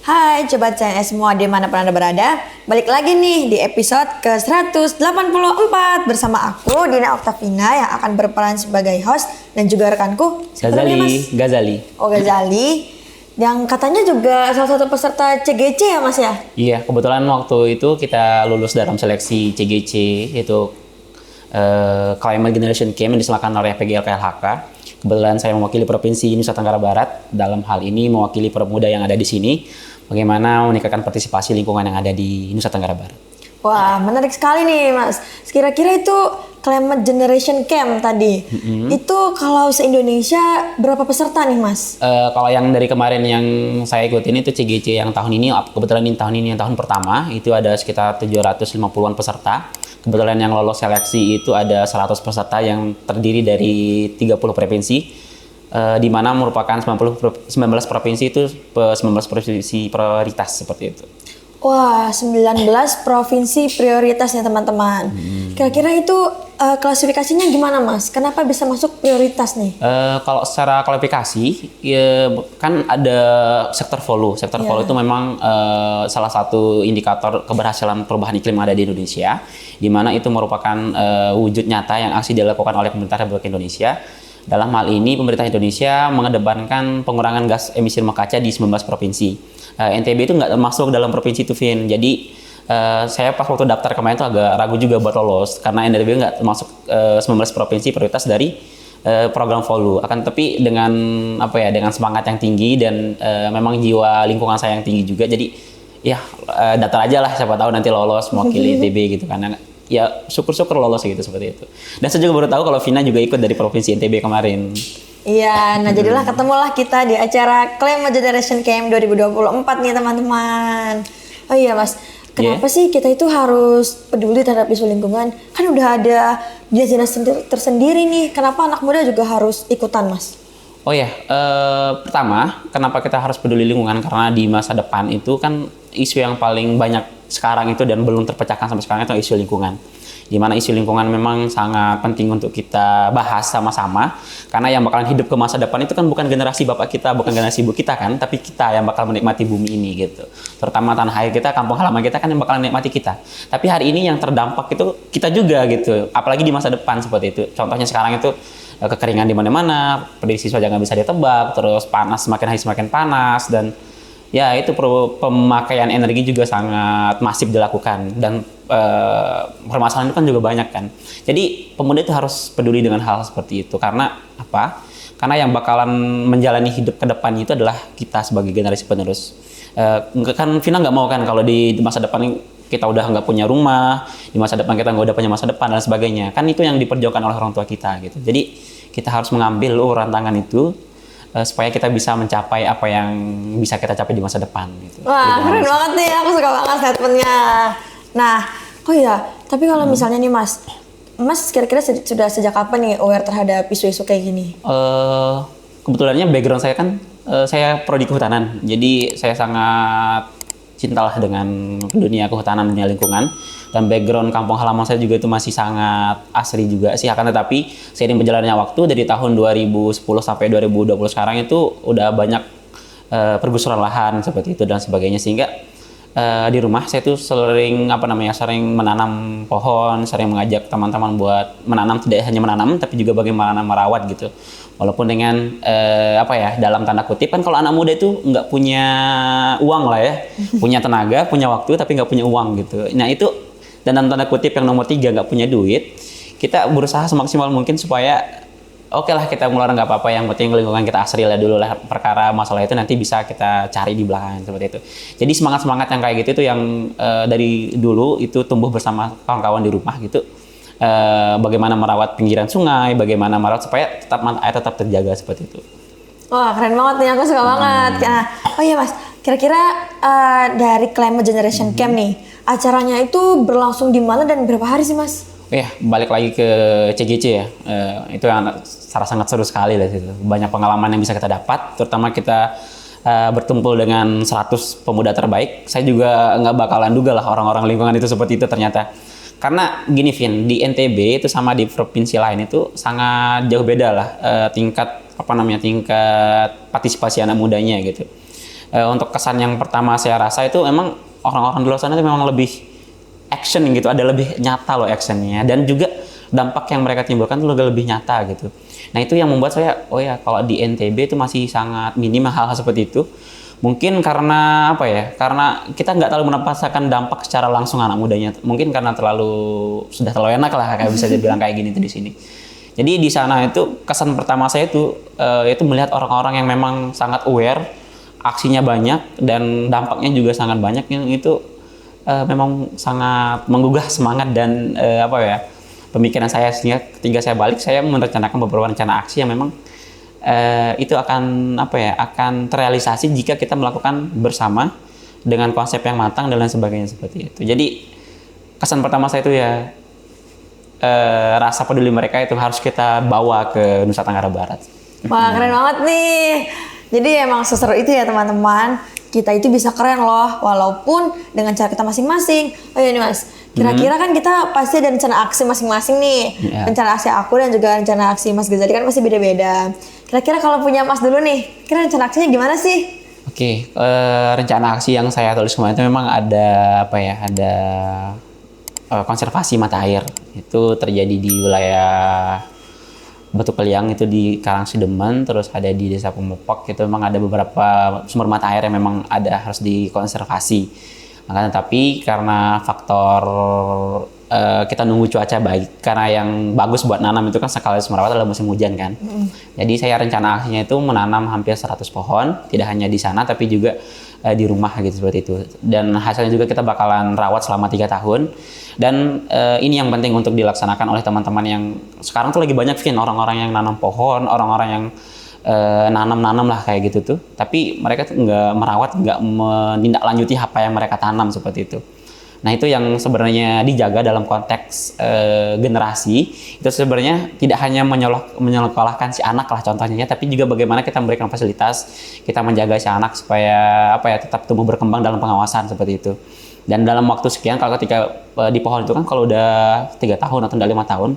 Hai Sobat CNS semua dimanapun Anda berada. Balik lagi nih di episode ke-184 bersama aku Dina Oktavina yang akan berperan sebagai host dan juga rekanku Ghazali. Oh Ghazali, yang katanya juga salah satu peserta CGC ya Mas ya? Iya, kebetulan waktu itu kita lulus dalam seleksi CGC itu Climate Generation Camp yang diselenggarakan oleh PGL KLHK. Kebetulan saya mewakili Provinsi Nusa Tenggara Barat, dalam hal ini mewakili pemuda yang ada di sini, bagaimana meningkatkan partisipasi lingkungan yang ada di Nusa Tenggara Barat. Wah, menarik sekali nih Mas. Kira-kira itu Climate Generation Camp tadi, itu kalau se-Indonesia berapa peserta nih Mas? Kalau yang dari kemarin yang saya ikutin itu CGC yang tahun ini, kebetulan tahun ini yang tahun pertama, itu ada sekitar 750-an peserta. Kebetulan yang lolos seleksi itu ada 100 peserta yang terdiri dari 30 provinsi, di mana merupakan 19 provinsi itu 19 provinsi prioritas seperti itu. Wah, 19 provinsi prioritas ya teman-teman. Kira-kira itu klasifikasinya gimana Mas? Kenapa bisa masuk prioritas nih? Kalau secara kualifikasi, ya, kan ada sektor follow. Sektor follow itu memang salah satu indikator keberhasilan perubahan iklim yang ada di Indonesia, di mana itu merupakan wujud nyata yang aksi dilakukan oleh pemerintah Republik Indonesia. Dalam hal ini, pemerintah Indonesia mengedepankan pengurangan gas emisi rumah kaca di 19 provinsi. NTB itu nggak termasuk dalam provinsi itu, Vin. Jadi, saya pas waktu daftar kemarin itu agak ragu juga buat lolos, karena NTB nggak termasuk 19 provinsi prioritas dari program Follow. Akan tapi dengan dengan semangat yang tinggi dan memang jiwa lingkungan saya yang tinggi juga, jadi ya daftar aja lah, siapa tahu nanti lolos mewakili NTB gitu kan. Ya syukur-syukur lolos gitu, seperti itu. Dan saya juga baru tahu kalau Vina juga ikut dari provinsi NTB kemarin. Iya, nah jadilah ketemulah kita di acara Climate Generation Camp 2024 nih teman-teman. Oh iya Mas, kenapa sih kita itu harus peduli terhadap isu lingkungan? Kan udah ada dinas tersendiri nih, kenapa anak muda juga harus ikutan Mas? Oh ya, pertama, kenapa kita harus peduli lingkungan? Karena di masa depan itu kan isu yang paling banyak sekarang itu dan belum terpecahkan sampai sekarang itu isu lingkungan. Di mana isu lingkungan memang sangat penting untuk kita bahas sama-sama, karena yang bakalan hidup ke masa depan itu kan bukan generasi bapak kita, bukan generasi ibu kita kan, tapi kita yang bakal menikmati bumi ini gitu. Terutama tanah air kita, kampung halaman kita kan yang bakalan menikmati kita. Tapi hari ini yang terdampak itu kita juga gitu, apalagi di masa depan seperti itu. Contohnya sekarang itu kekeringan di mana-mana, prediksi cuaca nggak bisa ditebak, terus panas semakin hari semakin panas, dan ya itu pemakaian energi juga sangat masif dilakukan, dan permasalahan itu kan juga banyak kan. Jadi pemuda itu harus peduli dengan hal seperti itu, karena apa? Karena yang bakalan menjalani hidup ke depan itu adalah kita sebagai generasi penerus. Kan Vina nggak mau kan kalau di masa depan kita udah nggak punya rumah, di masa depan kita nggak udah punya masa depan dan sebagainya. Kan itu yang diperjuangkan oleh orang tua kita gitu. Jadi kita harus mengambil rantangan itu supaya kita bisa mencapai apa yang bisa kita capai di masa depan gitu. Wah, keren banget nih, aku suka banget statementnya. Nah, oh iya, tapi kalau misalnya nih Mas kira-kira sudah sejak kapan nih aware terhadap isu-isu kayak gini? Kebetulannya background saya kan, saya prodi kehutanan, jadi saya sangat cintalah dengan dunia kehutanan, dunia lingkungan, dan background kampung halaman saya juga itu masih sangat asri juga sih. Akan tetapi seiring berjalannya waktu dari tahun 2010 sampai 2020 sekarang itu udah banyak pergusuran lahan seperti itu dan sebagainya, sehingga di rumah saya tuh sering menanam pohon, sering mengajak teman-teman buat menanam, tidak hanya menanam tapi juga bagaimana merawat gitu. Walaupun dengan dalam tanda kutip kan kalau anak muda itu nggak punya uang lah ya, punya tenaga, punya waktu tapi nggak punya uang gitu. Nah itu, dan dalam tanda kutip yang nomor 3 nggak punya duit, kita berusaha semaksimal mungkin supaya oke lah kita ngeluarin nggak apa-apa, yang penting lingkungan kita asri lah dulu lah, perkara masalah itu nanti bisa kita cari di belakang seperti itu. Jadi semangat yang kayak gitu itu yang dari dulu itu tumbuh bersama kawan-kawan di rumah gitu. Bagaimana merawat pinggiran sungai, bagaimana merawat supaya air tetap terjaga seperti itu. Wah, keren banget nih, aku suka banget. Nah, oh iya Mas, kira-kira dari Climate Generation Camp nih, acaranya itu berlangsung di mana dan berapa hari sih Mas? Ya, balik lagi ke CGC ya, itu yang sangat seru sekali lah situ. Banyak pengalaman yang bisa kita dapat, terutama kita bertumpul dengan 100 pemuda terbaik. Saya juga nggak bakalan duga lah orang-orang lingkungan itu seperti itu ternyata. Karena gini Vin, di NTB itu sama di provinsi lain itu sangat jauh beda lah tingkat partisipasi anak mudanya gitu. Untuk kesan yang pertama saya rasa itu emang orang-orang di luar sana itu memang lebih action gitu, ada lebih nyata loh actionnya, dan juga dampak yang mereka timbulkan itu lebih nyata gitu. Nah itu yang membuat saya, oh ya kalau di NTB itu masih sangat minim hal-hal seperti itu. Mungkin karena apa ya? Karena kita nggak terlalu merasakan dampak secara langsung anak mudanya. Mungkin karena sudah terlalu enak lah kayak bisa dibilang kayak gini tuh di sini. Jadi di sana itu kesan pertama saya itu melihat orang-orang yang memang sangat aware, aksinya banyak dan dampaknya juga sangat banyak, yang itu memang sangat menggugah semangat dan apa ya, pemikiran saya, sehingga ketika saya balik saya merencanakan beberapa rencana aksi yang memang itu akan apa ya, akan terrealisasi jika kita melakukan bersama dengan konsep yang matang dan lain sebagainya seperti itu. Jadi kesan pertama saya itu ya rasa peduli mereka itu harus kita bawa ke Nusa Tenggara Barat. Wah keren banget nih. Jadi emang seseru itu ya teman-teman. Kita itu bisa keren loh, walaupun dengan cara kita masing-masing. Oh iya nih Mas, kira-kira kan kita pasti ada rencana aksi masing-masing nih. Yeah. Rencana aksi aku dan juga rencana aksi Mas Ghazali kan pasti beda-beda. Kira-kira kalau punya Mas dulu nih, kira rencana aksinya gimana sih? Oke, rencana aksi yang saya tulis kemarin itu memang ada apa ya, ada konservasi mata air. Itu terjadi di wilayah Batu Keliang itu di Karangsidemen, terus ada di Desa Pemepok, itu memang ada beberapa sumber mata air yang memang harus dikonservasi. Tapi karena faktor kita nunggu cuaca baik, karena yang bagus buat nanam itu kan sekali merawat adalah musim hujan kan. Jadi saya rencana aksinya itu menanam hampir 100 pohon, tidak hanya di sana tapi juga di rumah gitu, seperti itu. Dan hasilnya juga kita bakalan rawat selama 3 tahun. Dan ini yang penting untuk dilaksanakan oleh teman-teman yang sekarang tuh lagi banyak orang-orang yang nanam pohon, orang-orang yang nanam-nanam lah kayak gitu tuh. Tapi mereka tuh nggak merawat, nggak menindaklanjuti apa yang mereka tanam seperti itu. Nah itu yang sebenarnya dijaga dalam konteks generasi. Itu sebenarnya tidak hanya menyekolahkan si anak lah contohnya, tapi juga bagaimana kita memberikan fasilitas, kita menjaga si anak supaya apa ya, tetap tumbuh berkembang dalam pengawasan seperti itu. Dan dalam waktu sekian, kalau ketika di pohon itu kan kalau udah 3 tahun atau udah 5 tahun,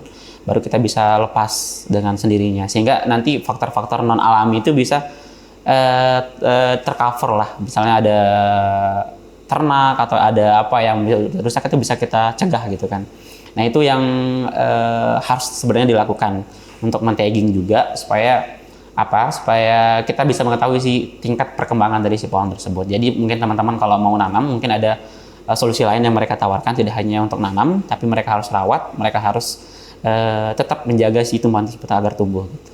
baru kita bisa lepas dengan sendirinya. Sehingga nanti faktor-faktor non alami itu bisa tercover lah. Misalnya ada ternak atau ada apa yang rusak, itu bisa kita cegah gitu kan. Nah itu yang harus sebenarnya dilakukan untuk men-tagging juga supaya kita bisa mengetahui si tingkat perkembangan dari si pohon tersebut. Jadi mungkin teman-teman kalau mau nanam, mungkin ada solusi lain yang mereka tawarkan, tidak hanya untuk nanam, tapi mereka harus rawat, mereka harus tetap menjaga si tumbuhan tersebut agar tumbuh. Gitu.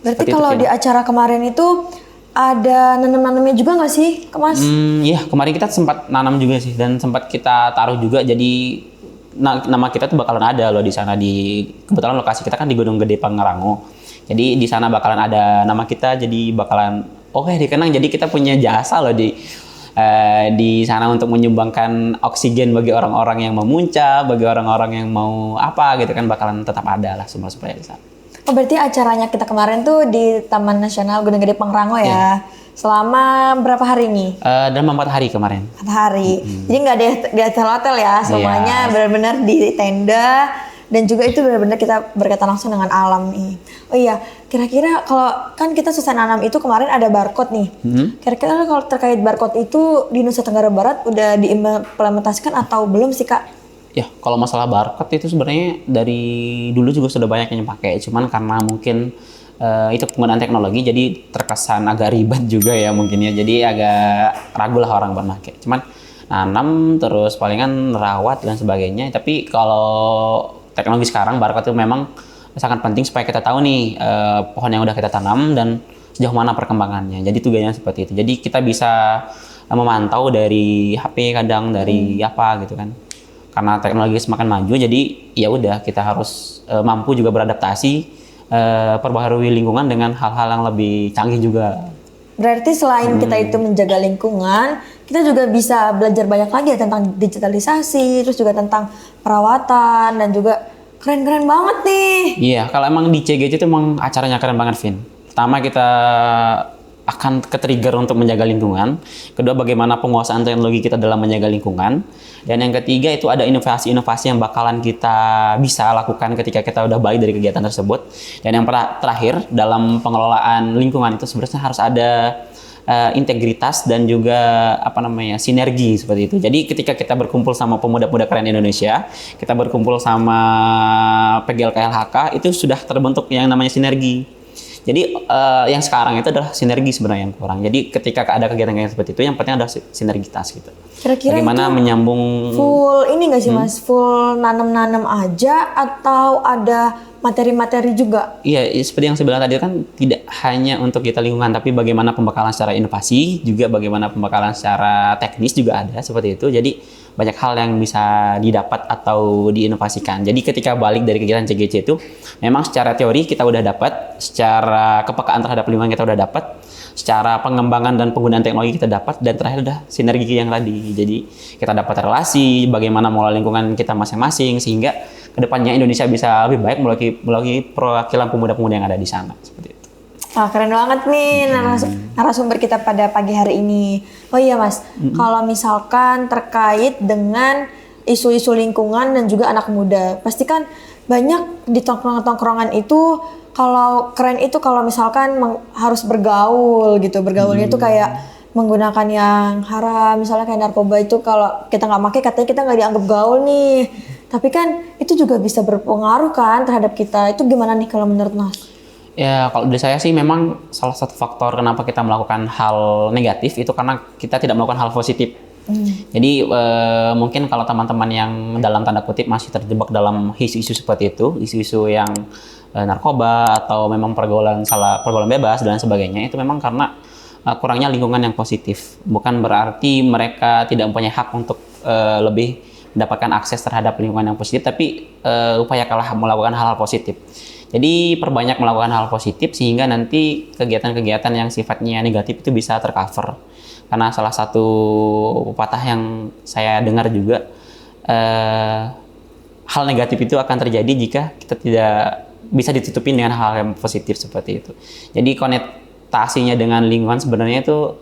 Berarti kalau di acara kemarin itu ada nanam-nanamnya juga nggak sih, Mas? Iya, kemarin kita sempat nanam juga sih, dan sempat kita taruh juga. Jadi nama kita tuh bakalan ada loh di sana, kebetulan lokasi kita kan di Gunung Gede Pangrango. Jadi di sana bakalan ada nama kita, jadi bakalan dikenang. Jadi kita punya jasa loh di sana untuk menyumbangkan oksigen bagi orang-orang yang memuncak, bagi orang-orang yang mau apa gitu kan, bakalan tetap ada lah sumber-sumbernya di sana. Oh berarti acaranya kita kemarin tuh di Taman Nasional Gunung Gede Pangrango ya? Yeah. Selama berapa hari nih? Dalam 4 hari kemarin. 4 hari. Jadi nggak di hotel ya, semuanya benar-benar di tenda. Dan juga itu benar-benar kita berkaitan langsung dengan alam nih. Oh iya, kira-kira kalau kan kita selesai nanam itu kemarin ada barcode nih. Kira-kira kalau terkait barcode itu di Nusa Tenggara Barat udah diimplementasikan atau belum sih Kak? Ya, kalau masalah barcode itu sebenarnya dari dulu juga sudah banyak yang pakai. Cuman karena mungkin itu penggunaan teknologi jadi terkesan agak ribet juga ya mungkin ya. Jadi agak ragu lah orang buat pakai. Cuman nanam terus palingan rawat dan sebagainya. Tapi kalau teknologi sekarang barcode itu memang sangat penting supaya kita tahu nih pohon yang udah kita tanam dan sejauh mana perkembangannya. Jadi tugasnya seperti itu. Jadi kita bisa memantau dari HP, kadang dari apa gitu kan. Karena teknologi semakin maju, jadi ya udah kita harus mampu juga beradaptasi, perbaharui lingkungan dengan hal-hal yang lebih canggih juga. Berarti selain kita itu menjaga lingkungan, kita juga bisa belajar banyak lagi ya tentang digitalisasi, terus juga tentang perawatan, dan juga keren-keren banget nih. Iya, kalau emang di CGC itu emang acaranya keren banget, Vin. Pertama kita akan ke-trigger untuk menjaga lingkungan. Kedua, bagaimana penguasaan teknologi kita dalam menjaga lingkungan. Dan yang ketiga itu ada inovasi-inovasi yang bakalan kita bisa lakukan ketika kita udah balik dari kegiatan tersebut. Dan yang terakhir, dalam pengelolaan lingkungan itu sebenarnya harus ada integritas dan juga sinergi seperti itu. Jadi ketika kita berkumpul sama pemuda-pemuda keren Indonesia, kita berkumpul sama PGLKLHK, itu sudah terbentuk yang namanya sinergi. Jadi yang sekarang itu adalah sinergi sebenarnya yang kurang. Jadi ketika ada kegiatan-kegiatan seperti itu, yang penting adalah sinergitas gitu. Kira-kira bagaimana itu menyambung full ini nggak sih Mas? Full nanam-nanam aja atau ada materi-materi juga? Iya, seperti yang saya bilang tadi kan tidak hanya untuk kita lingkungan, tapi bagaimana pembekalan secara inovasi, juga bagaimana pembekalan secara teknis juga ada seperti itu. Jadi banyak hal yang bisa didapat atau diinovasikan. Jadi ketika balik dari kegiatan CGC itu, memang secara teori kita udah dapat, secara kepekaan terhadap lingkungan kita udah dapat, secara pengembangan dan penggunaan teknologi kita dapat, dan terakhir udah sinergi yang tadi. Jadi kita dapat relasi, bagaimana mengelola lingkungan kita masing-masing, sehingga kedepannya Indonesia bisa lebih baik melalui perwakilan pemuda-pemuda yang ada di sana. Seperti itu. Wah, keren banget nih narasumber kita pada pagi hari ini. Oh iya Mas, kalau misalkan terkait dengan isu-isu lingkungan dan juga anak muda, pasti kan banyak di tongkrongan-tongkrongan itu kalau keren itu kalau misalkan harus bergaul gitu. Bergaulnya itu kayak menggunakan yang haram, misalnya kayak narkoba itu kalau kita nggak pakai katanya kita nggak dianggap gaul nih. Tapi kan itu juga bisa berpengaruh kan terhadap kita. Itu gimana nih kalau menurut Mas? Ya, kalau dari saya sih memang salah satu faktor kenapa kita melakukan hal negatif itu karena kita tidak melakukan hal positif. Jadi mungkin kalau teman-teman yang dalam tanda kutip masih terjebak dalam isu-isu seperti itu, isu-isu yang narkoba atau memang pergaulan bebas dan sebagainya, itu memang karena kurangnya lingkungan yang positif. Bukan berarti mereka tidak mempunyai hak untuk lebih mendapatkan akses terhadap lingkungan yang positif, tapi upayakanlah melakukan hal-hal positif. Jadi perbanyak melakukan hal positif sehingga nanti kegiatan-kegiatan yang sifatnya negatif itu bisa tercover. Karena salah satu pepatah yang saya dengar juga, hal negatif itu akan terjadi jika kita tidak bisa ditutupin dengan hal yang positif seperti itu. Jadi konotasinya dengan lingkungan sebenarnya itu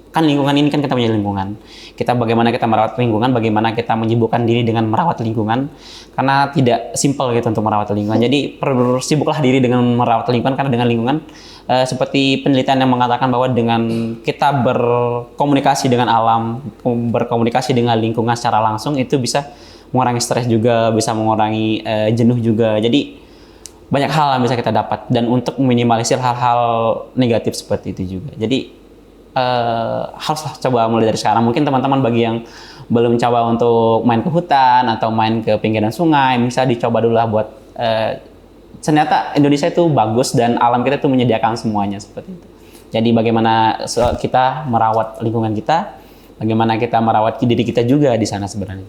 kan lingkungan ini kan kita punya lingkungan. Kita bagaimana kita merawat lingkungan, bagaimana kita menyibukkan diri dengan merawat lingkungan, karena tidak simpel gitu untuk merawat lingkungan. Jadi bersibuklah diri dengan merawat lingkungan, karena dengan lingkungan seperti penelitian yang mengatakan bahwa dengan kita berkomunikasi dengan alam, berkomunikasi dengan lingkungan secara langsung itu bisa mengurangi stres juga, bisa mengurangi jenuh juga. Jadi banyak hal yang bisa kita dapat dan untuk meminimalisir hal-hal negatif seperti itu juga. Jadi haruslah coba mulai dari sekarang. Mungkin teman-teman bagi yang belum coba untuk main ke hutan atau main ke pinggiran sungai, bisa dicoba dulu lah buat ternyata Indonesia itu bagus dan alam kita itu menyediakan semuanya seperti itu. Jadi bagaimana kita merawat lingkungan kita, bagaimana kita merawat diri kita juga di sana sebenarnya.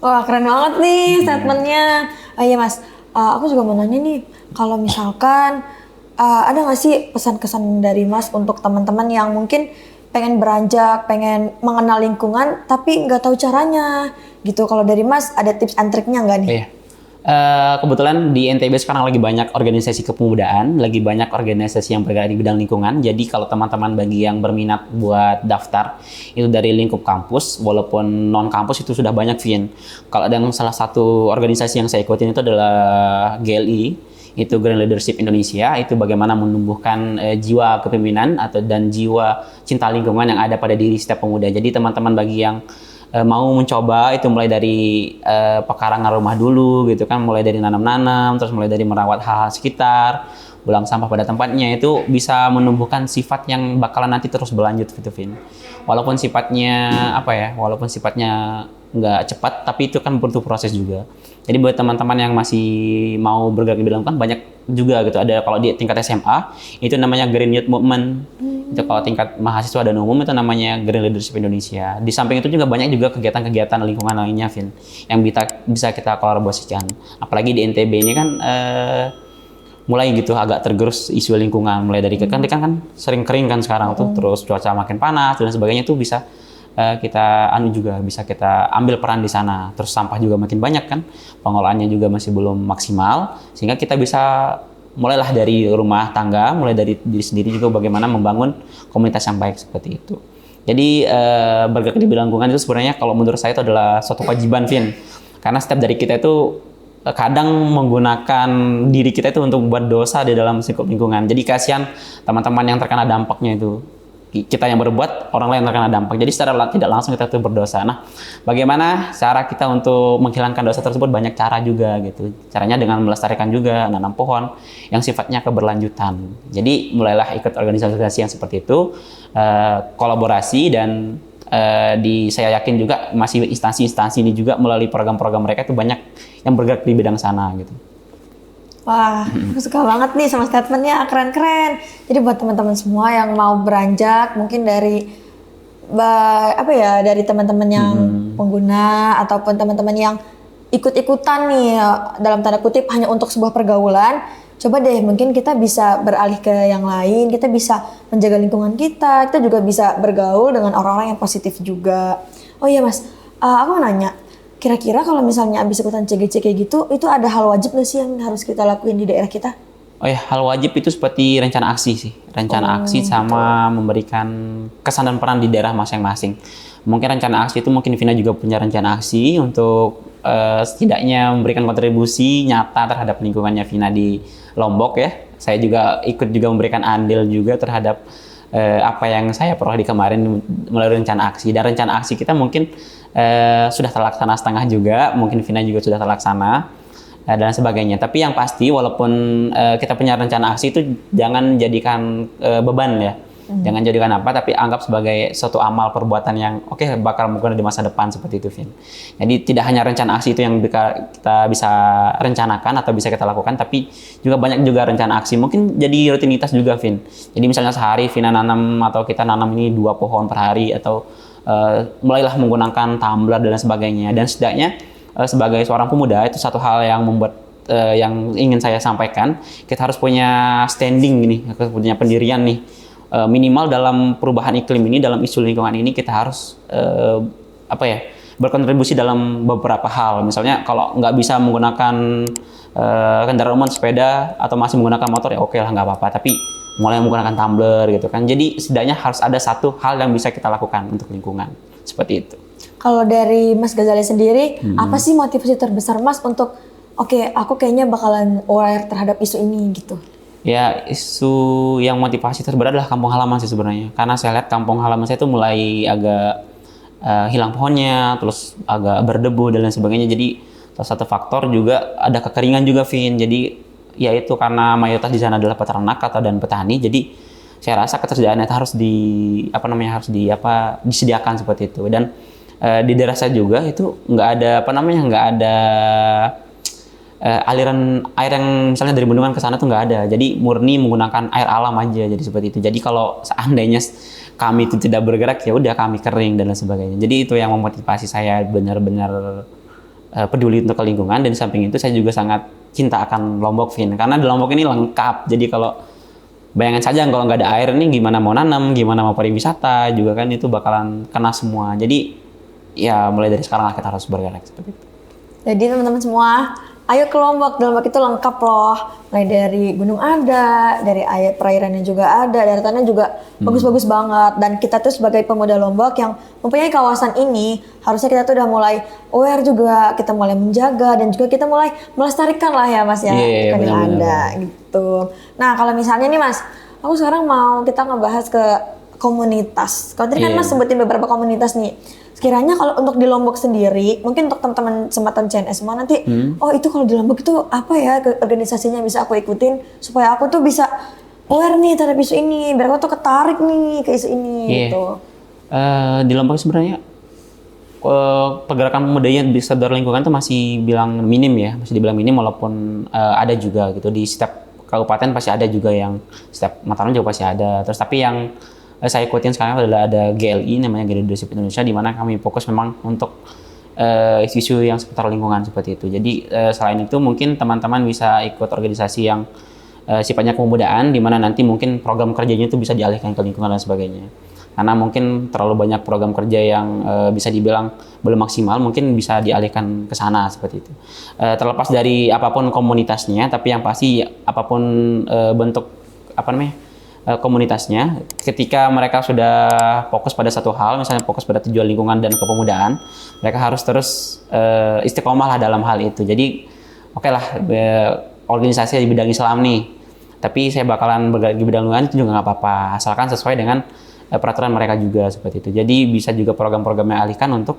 Wah, keren banget nih statementnya. Oh iya Mas, aku juga mau nanya nih, kalau misalkan ada nggak sih pesan-kesan dari Mas untuk teman-teman yang mungkin pengen beranjak, pengen mengenal lingkungan, tapi nggak tahu caranya gitu. Kalau dari Mas ada tips and triknya nggak nih? Iya. Kebetulan di NTB sekarang lagi banyak organisasi kepemudaan, lagi banyak organisasi yang bergerak di bidang lingkungan. Jadi kalau teman-teman bagi yang berminat buat daftar, itu dari lingkup kampus, walaupun non kampus itu sudah banyak, Vin. Kalau ada salah satu organisasi yang saya ikutin itu adalah GLI, itu Green Leadership Indonesia, itu bagaimana menumbuhkan jiwa kepemimpinan dan jiwa cinta lingkungan yang ada pada diri setiap pemuda. Jadi teman-teman bagi yang mau mencoba itu mulai dari pekarangan rumah dulu gitu kan, mulai dari nanam-nanam, terus mulai dari merawat hal-hal sekitar, buang sampah pada tempatnya, itu bisa menumbuhkan sifat yang bakalan nanti terus berlanjut gitu, Vin. Walaupun sifatnya walaupun sifatnya nggak cepat, tapi itu kan butuh proses juga. Jadi buat teman-teman yang masih mau bergerak di bidang kan banyak juga gitu. Ada kalau di tingkat SMA itu namanya Green Youth Movement. Itu kalau tingkat mahasiswa dan umum itu namanya Green Leadership Indonesia. Di samping itu juga banyak juga kegiatan-kegiatan lingkungan lainnya, Vin, yang bisa kita kolaborasikan. Apalagi di NTB ini kan mulai gitu agak tergerus isu lingkungan, mulai dari kan sering kering kan sekarang tuh, terus cuaca makin panas dan sebagainya, tuh bisa kita bisa kita ambil peran di sana. Terus sampah juga makin banyak kan, pengelolaannya juga masih belum maksimal, sehingga kita bisa mulailah dari rumah tangga, mulai dari diri sendiri juga bagaimana membangun komunitas yang baik seperti itu. Jadi bergerak di bidang lingkungan itu sebenarnya kalau menurut saya itu adalah suatu kewajiban, Vin, karena setiap dari kita itu kadang menggunakan diri kita itu untuk membuat dosa di dalam lingkungan. Jadi kasihan teman-teman yang terkena dampaknya itu. kita yang berbuat, orang lain terkena dampak. Jadi secara tidak langsung kita tuh berdosa. Nah, bagaimana cara kita untuk menghilangkan dosa tersebut? Banyak cara juga gitu. Caranya dengan melestarikan juga, nanam pohon yang sifatnya keberlanjutan. Jadi mulailah ikut organisasi yang seperti itu, kolaborasi dan saya yakin juga masih instansi-instansi ini juga melalui program-program mereka itu banyak yang bergerak di bidang sana gitu. Wah, aku suka banget nih sama statementnya, keren-keren. Jadi buat teman-teman semua yang mau beranjak, mungkin dari dari teman-teman yang pengguna ataupun teman-teman yang ikut-ikutan nih dalam tanda kutip hanya untuk sebuah pergaulan, coba deh mungkin kita bisa beralih ke yang lain, kita bisa menjaga lingkungan kita juga bisa bergaul dengan orang-orang yang positif juga. Oh iya Mas, aku mau nanya. Kira-kira kalau misalnya abis ikutan CGC kayak gitu, itu ada hal wajib nggak sih yang harus kita lakuin di daerah kita? Oh ya, hal wajib itu seperti rencana aksi sih. Rencana aksi sama memberikan kesan dan peran di daerah masing-masing. Mungkin rencana aksi itu mungkin Vina juga punya rencana aksi untuk setidaknya memberikan kontribusi nyata terhadap lingkungannya Vina di Lombok ya. Saya juga ikut juga memberikan andil juga terhadap apa yang saya peroleh di kemarin melalui rencana aksi. Dan rencana aksi kita mungkin sudah terlaksana setengah juga, mungkin Vina juga sudah terlaksana dan sebagainya. Tapi yang pasti walaupun kita punya rencana aksi itu jangan jadikan beban ya. Jangan jadikan apa, tapi anggap sebagai suatu amal perbuatan yang bakal mungkin di masa depan seperti itu, Vin. Jadi tidak hanya rencana aksi itu yang kita bisa rencanakan atau bisa kita lakukan, tapi juga banyak juga rencana aksi. Mungkin jadi rutinitas juga, Vin. Jadi misalnya sehari Vina nanam atau kita nanam ini 2 pohon per hari atau mulailah menggunakan tumbler dan sebagainya. Dan setidaknya sebagai seorang pemuda itu satu hal yang membuat yang ingin saya sampaikan, kita harus punya standing nih, punya pendirian nih. Minimal dalam perubahan iklim ini, dalam isu lingkungan ini kita harus berkontribusi dalam beberapa hal. Misalnya kalau nggak bisa menggunakan kendaraan umum, sepeda atau masih menggunakan motor ya oke lah, nggak apa-apa. Tapi mulai menggunakan tumbler gitu kan. Jadi setidaknya harus ada satu hal yang bisa kita lakukan untuk lingkungan. Seperti itu. Kalau dari Mas Ghazali sendiri, apa sih motivasi terbesar Mas untuk aku kayaknya bakalan aware terhadap isu ini gitu? Ya, isu yang motivasi terberat adalah kampung halaman sih sebenarnya. Karena saya lihat kampung halaman saya itu mulai agak hilang pohonnya, terus agak berdebu dan lain sebagainya. Jadi salah satu faktor juga ada kekeringan juga, Vin. Jadi ya itu karena mayoritas di sana adalah peternak dan petani. Jadi saya rasa ketersediaannya harus disediakan seperti itu. Dan di daerah saya juga itu nggak ada aliran air yang misalnya dari bendungan ke sana tuh nggak ada. Jadi murni menggunakan air alam aja, jadi seperti itu. Jadi kalau seandainya kami itu tidak bergerak ya udah kami kering dan lain sebagainya. Jadi itu yang memotivasi saya benar-benar peduli untuk lingkungan. Dan di samping itu saya juga sangat cinta akan Lombok, Vin. Karena di Lombok ini lengkap. Jadi kalau bayangin saja kalau nggak ada air nih gimana mau nanam, gimana mau pariwisata juga kan itu bakalan kena semua. Jadi ya mulai dari sekarang lah kita harus bergerak seperti itu. Jadi teman-teman semua, ayo ke Lombok. Di Lombok itu lengkap loh. Mulai dari gunung ada, dari air perairannya juga ada, daratannya juga bagus-bagus banget. Dan kita tuh sebagai pemuda Lombok yang mempunyai kawasan ini, harusnya kita tuh udah mulai aware juga, kita mulai menjaga dan juga kita mulai melestarikan lah ya Mas ya, Iya, yang ada gitu. Nah kalau misalnya nih Mas, aku sekarang mau kita ngebahas ke komunitas. Kalau tadi kan Mas sebutin beberapa komunitas nih. Sekiranya kalau untuk di Lombok sendiri, mungkin untuk teman-teman Sempatan CNS semua nanti, itu kalau di Lombok itu apa ya organisasinya bisa aku ikutin supaya aku tuh bisa aware nih terhadap isu ini, biar aku tuh ketarik nih ke isu ini gitu. Di Lombok sebenarnya pergerakan pemudanya di sektor lingkungan itu masih bilang minim ya, masih dibilang minim walaupun ada juga gitu di setiap kabupaten pasti ada juga yang setiap Mataram juga pasti ada. Terus tapi yang saya ikutin sekarang adalah ada GLI namanya Garda Leadership Indonesia di mana kami fokus memang untuk isu-isu yang seputar lingkungan seperti itu. Jadi selain itu mungkin teman-teman bisa ikut organisasi yang sifatnya kepemudaan di mana nanti mungkin program kerjanya itu bisa dialihkan ke lingkungan dan sebagainya. Karena mungkin terlalu banyak program kerja yang bisa dibilang belum maksimal, mungkin bisa dialihkan ke sana seperti itu. Terlepas dari apapun komunitasnya, tapi yang pasti apapun bentuk komunitasnya, ketika mereka sudah fokus pada satu hal, misalnya fokus pada tujuan lingkungan dan kepemudaan, mereka harus terus istiqomah lah dalam hal itu. Jadi organisasi di bidang Islam nih, tapi saya bakalan bergerak di bidang lingkungan itu juga nggak apa-apa, asalkan sesuai dengan peraturan mereka juga seperti itu. Jadi bisa juga program-program yang alihkan untuk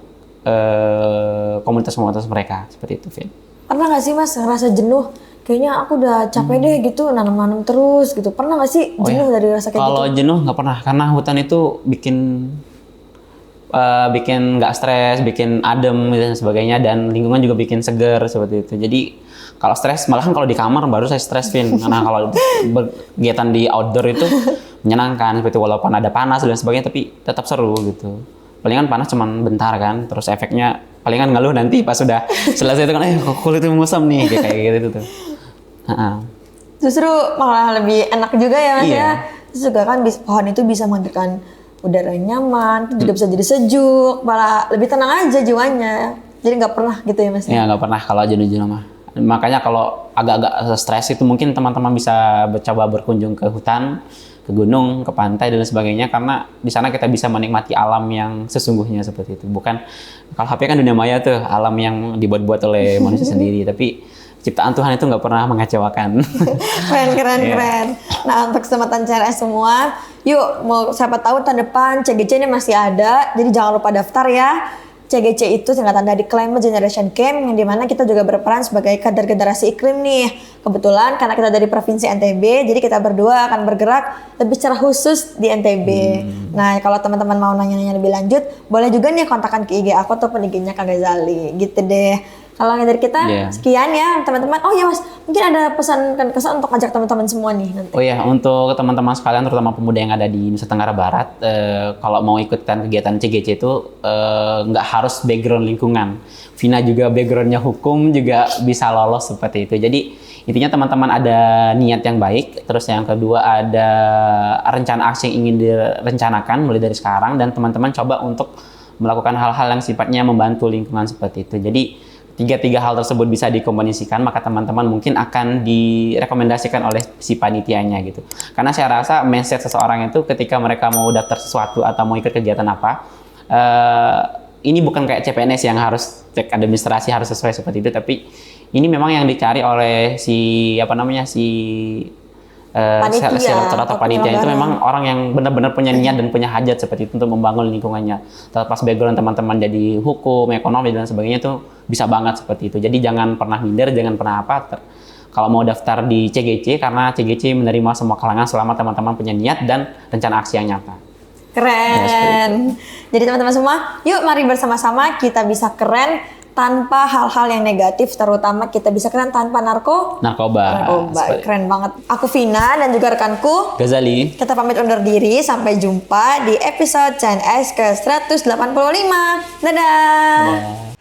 komunitas-komunitas mereka seperti itu, Vin. Pernah nggak sih Mas ngerasa jenuh? Kayaknya aku udah capek deh gitu nanam-nanam terus gitu. Pernah nggak sih jenuh dari rasa kayak gitu? Kalau jenuh nggak pernah, karena hutan itu bikin nggak stres, bikin adem gitu dan sebagainya, dan lingkungan juga bikin seger seperti itu. Jadi kalau stres, malahan kalau di kamar baru saya stres, Vin. Karena kalau kegiatan di outdoor itu menyenangkan, seperti walaupun ada panas dan sebagainya, tapi tetap seru gitu. Palingan panas cuman bentar kan, terus efeknya palingan ngeluh nanti pas sudah selesai itu kan, kulit itu musam nih, kayak gitu tuh. Justru malah lebih enak juga ya Mas Iya. ya. Terus juga kan pohon itu bisa menghadirkan udara yang nyaman, juga bisa jadi sejuk, malah lebih tenang aja jiwanya. Jadi nggak pernah gitu ya Mas? Ya nggak pernah kalau jenuh-jenuh mah. Makanya kalau agak-agak stres itu mungkin teman-teman bisa coba berkunjung ke hutan, ke gunung, ke pantai dan sebagainya, karena di sana kita bisa menikmati alam yang sesungguhnya seperti itu. Bukan kalau HP kan dunia maya tuh, alam yang dibuat-buat oleh manusia sendiri, tapi ciptaan Tuhan itu nggak pernah mengecewakan. Keren. Nah untuk kesempatan CRS semua, yuk mau siapa tahu tahun depan CGC ini masih ada, jadi jangan lupa daftar ya. CGC itu singkatan dari Climate Generation Camp, yang dimana kita juga berperan sebagai kader generasi iklim nih. Kebetulan karena kita dari Provinsi NTB, jadi kita berdua akan bergerak lebih secara khusus di NTB. Nah kalau teman-teman mau nanya-nanya lebih lanjut, boleh juga nih kontakkan ke IG aku ataupun IG-nya Kak Ghazali, gitu deh. Kalau dari kita sekian ya teman-teman. Oh ya Mas, mungkin ada pesan dan kesan untuk ajak teman-teman semua nih nanti. Oh ya, untuk teman-teman sekalian, terutama pemuda yang ada di Nusa Tenggara Barat, kalau mau ikutan kegiatan CGC itu nggak harus background lingkungan. Vina juga backgroundnya hukum, juga bisa lolos seperti itu. Jadi intinya teman-teman ada niat yang baik, terus yang kedua ada rencana aksi yang ingin direncanakan mulai dari sekarang, dan teman-teman coba untuk melakukan hal-hal yang sifatnya membantu lingkungan seperti itu. Jadi tiga hal tersebut bisa dikombinasikan, maka teman-teman mungkin akan direkomendasikan oleh si panitianya gitu. Karena saya rasa mindset seseorang itu ketika mereka mau daftar sesuatu atau mau ikut kegiatan apa, ini bukan kayak CPNS yang harus cek administrasi harus sesuai seperti itu, tapi ini memang yang dicari oleh selektor atau panitia itu memang orang yang benar-benar punya niat dan punya hajat seperti itu untuk membangun lingkungannya. Terlepas background teman-teman jadi hukum, ekonomi dan sebagainya itu bisa banget seperti itu. Jadi jangan pernah minder, jangan pernah kalau mau daftar di CGC, karena CGC menerima semua kalangan selama teman-teman punya niat dan rencana aksi yang nyata. Keren. Jadi teman-teman semua, yuk mari bersama-sama kita bisa keren tanpa hal-hal yang negatif, terutama kita bisa keren tanpa narkoba. Keren banget. Aku Vina dan juga rekanku Ghazali. Kita pamit undur diri, sampai jumpa di episode CNS ke 185. Dadah.